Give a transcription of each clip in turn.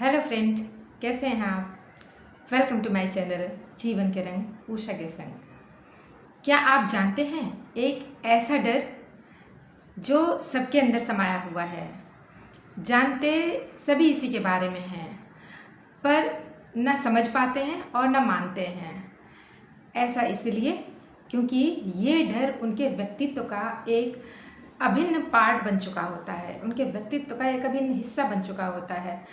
Hello friend, कैसे हैं आप? वेलकम टू माय चैनल जीवन के रंग उषा के संग। क्या आप जानते हैं एक ऐसा डर जो सबके अंदर समाया हुआ है। जानते सभी इसी के बारे में हैं, पर न समझ पाते हैं और न मानते हैं। ऐसा इसलिए क्योंकि ये डर उनके व्यक्तित्व का एक अभिन्न पार्ट बन चुका होता है, उनके व्यक्तित्व का एक अभिन्न हिस्सा बन चुका होता है।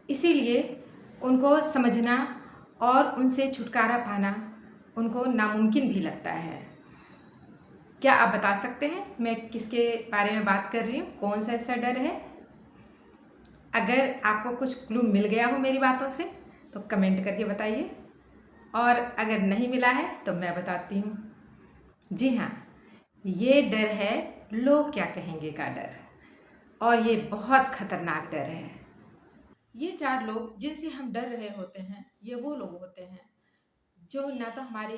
इसीलिए उनको समझना और उनसे छुटकारा पाना उनको नामुमकिन भी लगता है। क्या आप बता सकते हैं मैं किसके बारे में बात कर रही हूँ? कौन सा ऐसा डर है? अगर आपको कुछ क्लू मिल गया हो मेरी बातों से तो कमेंट करके बताइए, और अगर नहीं मिला है तो मैं बताती हूँ। जी हाँ, ये डर है लोग क्या कहेंगे का डर, और ये बहुत खतरनाक डर है। ये चार लोग जिनसे हम डर रहे होते हैं, ये वो लोग होते हैं जो ना तो हमारे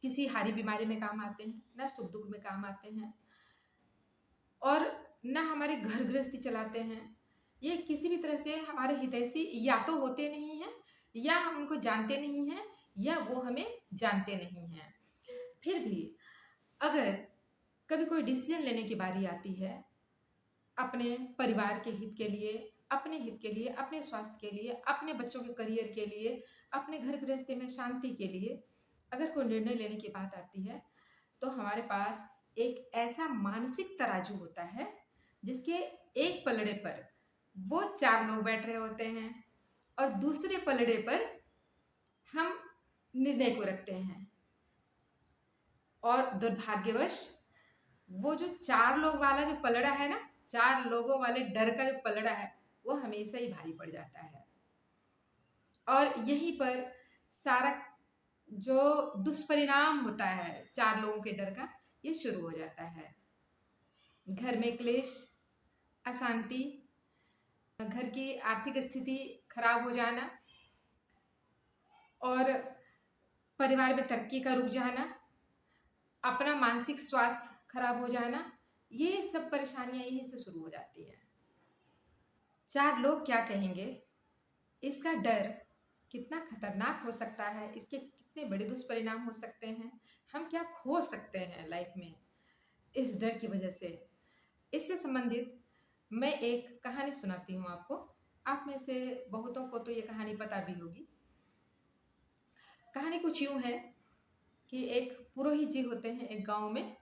किसी हारी बीमारी में काम आते हैं, ना सुख दुख में काम आते हैं, और ना हमारे घर गृहस्थी चलाते हैं। ये किसी भी तरह से हमारे हितैषी या तो होते नहीं हैं, या हम उनको जानते नहीं हैं, या वो हमें जानते नहीं हैं। फिर भी अगर कभी कोई डिसीजन लेने की बारी आती है, अपने परिवार के हित के लिए, अपने हित के लिए, अपने स्वास्थ्य के लिए, अपने बच्चों के करियर के लिए, अपने घर गृहस्थी में शांति के लिए, अगर कोई निर्णय लेने की बात आती है तो हमारे पास एक ऐसा मानसिक तराजू होता है जिसके एक पलड़े पर वो चार लोग बैठ रहे होते हैं और दूसरे पलड़े पर हम निर्णय को रखते हैं। और दुर्भाग्यवश वो जो चार लोग वाला जो पलड़ा है ना, चार लोगों वाले डर का जो पलड़ा है, वो हमेशा ही भारी पड़ जाता है। और यहीं पर सारा जो दुष्परिणाम होता है चार लोगों के डर का, ये शुरू हो जाता है। घर में क्लेश, अशांति, घर की आर्थिक स्थिति खराब हो जाना, और परिवार में तरक्की का रुक जाना, अपना मानसिक स्वास्थ्य खराब हो जाना, ये सब परेशानियां यहीं से शुरू हो जाती है। चार लोग क्या कहेंगे, इसका डर कितना खतरनाक हो सकता है, इसके कितने बड़े दुष्परिणाम हो सकते हैं, हम क्या खो सकते हैं लाइफ में इस डर की वजह से। इससे संबंधित मैं एक कहानी सुनाती हूँ आपको। आप में से बहुतों को तो ये कहानी पता भी होगी। कहानी कुछ यूँ है कि एक पुरोहित जी होते हैं एक गांव में,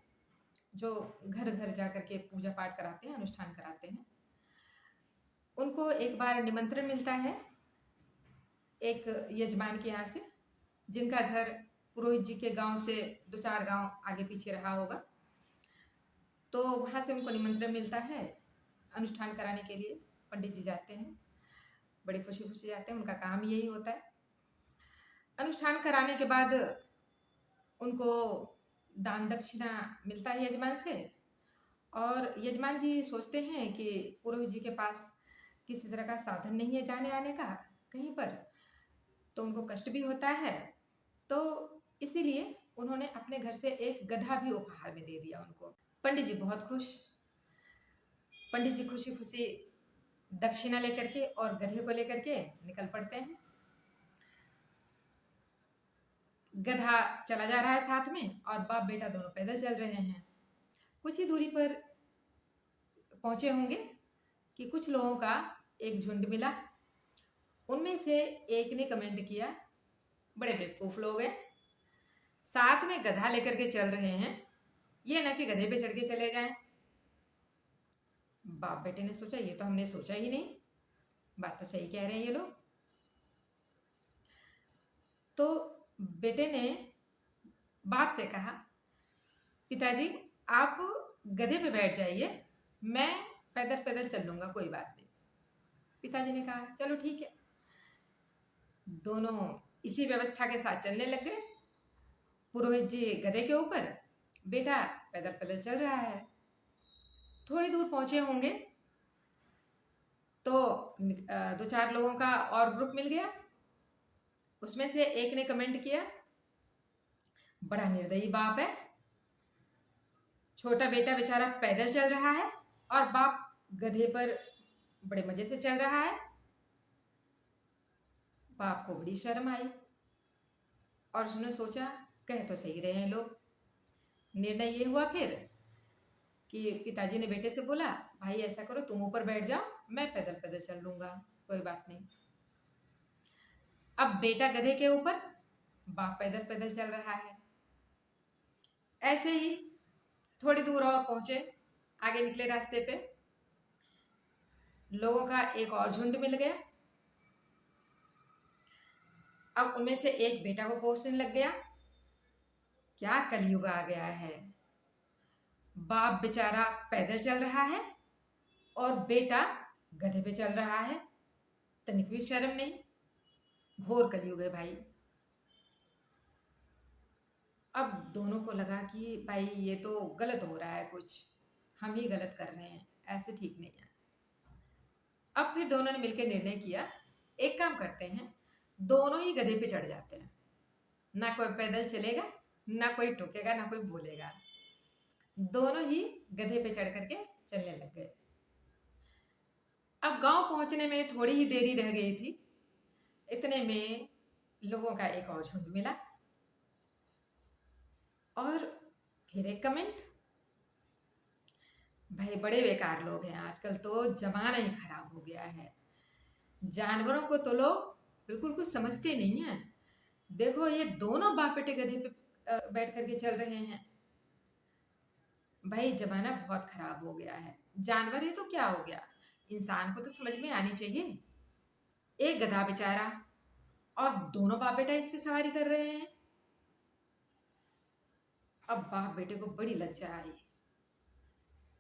जो घर घर जा कर के पूजा पाठ कराते हैं, अनुष्ठान कराते हैं। उनको एक बार निमंत्रण मिलता है एक यजमान के यहाँ से, जिनका घर पुरोहित जी के गांव से दो चार गांव आगे पीछे रहा होगा। तो वहाँ से उनको निमंत्रण मिलता है अनुष्ठान कराने के लिए। पंडित जी जाते हैं, बड़ी खुशी खुशी जाते हैं, उनका काम यही होता है। अनुष्ठान कराने के बाद उनको दान दक्षिणा मिलता है यजमान से, और यजमान जी सोचते हैं कि पुरोहित जी के पास किसी तरह का साधन नहीं है जाने आने का कहीं पर, तो उनको कष्ट भी होता है, तो इसीलिए उन्होंने अपने घर से एक गधा भी उपहार में दे दिया उनको। पंडित जी बहुत खुश। पंडित जी खुशी खुशी दक्षिणा लेकर के और गधे को लेकर के निकल पड़ते हैं। गधा चला जा रहा है साथ में, और बाप बेटा दोनों पैदल चल रहे हैं। कुछ ही दूरी पर पहुंचे होंगे कि कुछ लोगों का एक झुंड मिला। उनमें से एक ने कमेंट किया, बड़े बेवकूफ लोग हैं, साथ में गधा लेकर के चल रहे हैं, ये ना कि गधे पे चढ़ के चले जाएं। बाप बेटे ने सोचा, ये तो हमने सोचा ही नहीं, बात तो सही कह रहे हैं ये लोग। तो बेटे ने बाप से कहा, पिताजी आप गधे पे बैठ जाइए, मैं पैदल पैदल चल लूंगा, कोई बात नहीं। पिताजी ने कहा चलो ठीक है। दोनों इसी व्यवस्था के साथ चलने लग गए। पुरोहित जी गधे के ऊपर, बेटा पैदल पैदल चल रहा है। थोड़ी दूर पहुंचे होंगे तो दो चार लोगों का और ग्रुप मिल गया। उसमें से एक ने कमेंट किया, बड़ा निर्दयी बाप है, छोटा बेटा बेचारा पैदल चल रहा है और बाप गधे पर बड़े मजे से चल रहा है। बाप को बड़ी शर्म आई और उसने सोचा कह तो सही रहे हैं लोग। निर्णय ये हुआ फिर कि पिताजी ने बेटे से बोला, भाई ऐसा करो तुम ऊपर बैठ जाओ, मैं पैदल पैदल चल लूँगा, कोई बात नहीं। अब बेटा गधे के ऊपर, बाप पैदल पैदल चल रहा है। ऐसे ही थोड़ी दूर और पहुंचे, आगे निकले रास्ते पे लोगों का एक और झुंड मिल गया। अब उनमें से एक बेटा को कोसने लग गया, क्या कलयुग आ गया है, बाप बेचारा पैदल चल रहा है और बेटा गधे पे चल रहा है, तनिक भी शर्म नहीं। घोर कलयुग है भाई। अब दोनों को लगा कि भाई ये तो गलत हो रहा है, कुछ हम ही गलत कर रहे हैं, ऐसे ठीक नहीं है। अब फिर दोनों ने मिलकर निर्णय किया, एक काम करते हैं, दोनों ही गधे पे चढ़ जाते हैं, ना कोई पैदल चलेगा, ना कोई टोकेगा, ना कोई बोलेगा। दोनों ही गधे पे चढ़ करके चलने लग गए। अब गांव पहुंचने में थोड़ी ही देरी रह गई थी, इतने में लोगों का एक और झुंड मिला और फिर एक कमेंट, भाई बड़े बेकार लोग हैं आजकल, तो जमाना ही खराब हो गया है, जानवरों को तो लोग बिल्कुल कुछ समझते नहीं हैं। देखो ये दोनों बाप बेटे गधे पे बैठ करके चल रहे हैं। भाई जमाना बहुत खराब हो गया है, जानवर है तो क्या हो गया, इंसान को तो समझ में आनी चाहिए। एक गधा बेचारा और दोनों बाप बेटा इस पे सवारी कर रहे हैं। अब बाप बेटे को बड़ी लज्जा आई,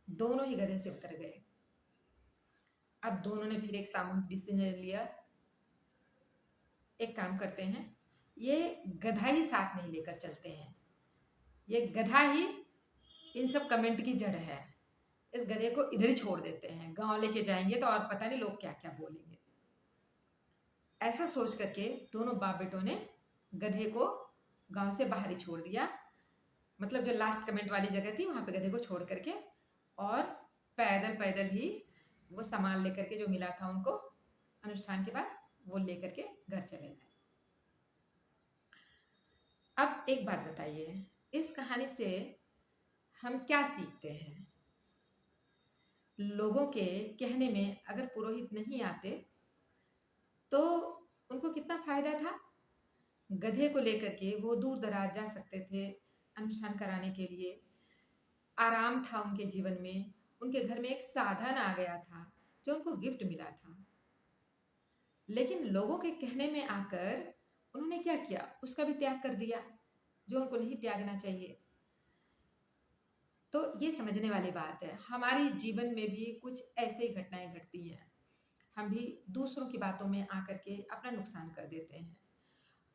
दोनों ही गधे से उतर गए। अब दोनों ने फिर एक सामूहिक डिसीजन लिया, एक काम करते हैं, ये गधा ही साथ नहीं लेकर चलते हैं, ये गधा ही इन सब कमेंट की जड़ है, इस गधे को इधर ही छोड़ देते हैं, गांव लेके जाएंगे तो और पता नहीं लोग क्या क्या बोलेंगे। ऐसा सोच करके दोनों बाप बेटों ने गधे को गांव से बाहर ही छोड़ दिया, मतलब जो लास्ट कमेंट वाली जगह थी वहां पे गधे को छोड़ करके, और पैदल पैदल ही वो सामान लेकर के जो मिला था उनको अनुष्ठान के बाद वो लेकर के घर चले गए। अब एक बात बताइए, इस कहानी से हम क्या सीखते हैं? लोगों के कहने में अगर पुरोहित नहीं आते तो उनको कितना फायदा था। गधे को लेकर के वो दूर दराज जा सकते थे अनुष्ठान कराने के लिए, आराम था उनके जीवन में, उनके घर में एक साधन आ गया था जो उनको गिफ्ट मिला था। लेकिन लोगों के कहने में आकर उन्होंने क्या किया, उसका भी त्याग कर दिया जो उनको नहीं त्यागना चाहिए। तो ये समझने वाली बात है, हमारे जीवन में भी कुछ ऐसे ही घटनाएं घटती हैं, हम भी दूसरों की बातों में आकर के अपना नुकसान कर देते हैं।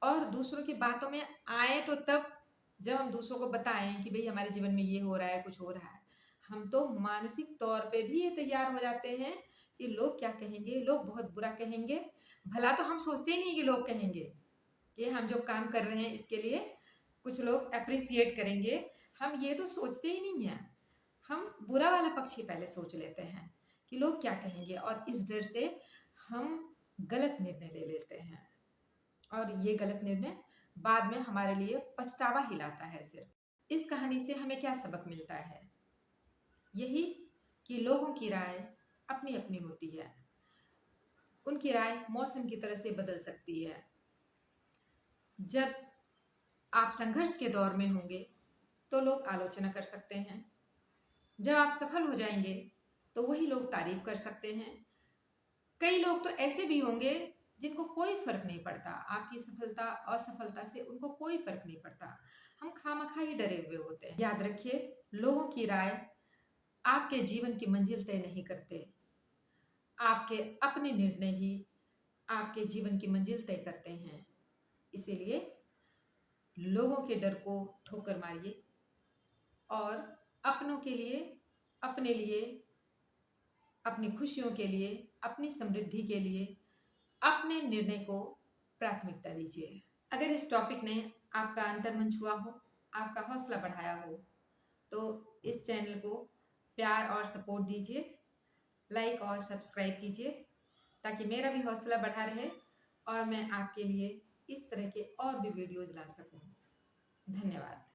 और दूसरों की बातों में आए तो तब जब हम दूसरों को बताएं कि भाई हमारे जीवन में ये हो रहा है, कुछ हो रहा है, हम तो मानसिक तौर पे भी ये तैयार हो जाते हैं कि लोग क्या कहेंगे, लोग बहुत बुरा कहेंगे। भला तो हम सोचते ही नहीं कि लोग कहेंगे कि हम जो काम कर रहे हैं इसके लिए कुछ लोग अप्रिसिएट करेंगे, हम ये तो सोचते ही नहीं हैं। हम बुरा वाला पक्ष ही पहले सोच लेते हैं कि लोग क्या कहेंगे, और इस डर से हम गलत निर्णय ले लेते हैं, और ये गलत निर्णय बाद में हमारे लिए पछतावा ही लाता है। सिर्फ इस कहानी से हमें क्या सबक मिलता है? यही कि लोगों की राय अपनी अपनी होती है, उनकी राय मौसम की तरह से बदल सकती है। जब आप संघर्ष के दौर में होंगे तो लोग आलोचना कर सकते हैं, जब आप सफल हो जाएंगे तो वही लोग तारीफ कर सकते हैं। कई लोग तो ऐसे भी होंगे जिनको कोई फर्क नहीं पड़ता, आपकी सफलता असफलता से उनको कोई फर्क नहीं पड़ता, हम खामखा ही डरे हुए होते हैं। याद रखिए, लोगों की राय आपके जीवन की मंजिल तय नहीं करते, आपके अपने निर्णय ही आपके जीवन की मंजिल तय करते हैं। इसीलिए लोगों के डर को ठोकर मारिए और अपनों के लिए, अपने लिए, अपनी खुशियों के लिए, अपनी समृद्धि के लिए अपने निर्णय को प्राथमिकता दीजिए। अगर इस टॉपिक ने आपका अंतर्मन छुआ हो, आपका हौसला बढ़ाया हो, तो इस चैनल को प्यार और सपोर्ट दीजिए, लाइक और सब्सक्राइब कीजिए ताकि मेरा भी हौसला बढ़ा रहे और मैं आपके लिए इस तरह के और भी वीडियोज़ ला सकूँ। धन्यवाद।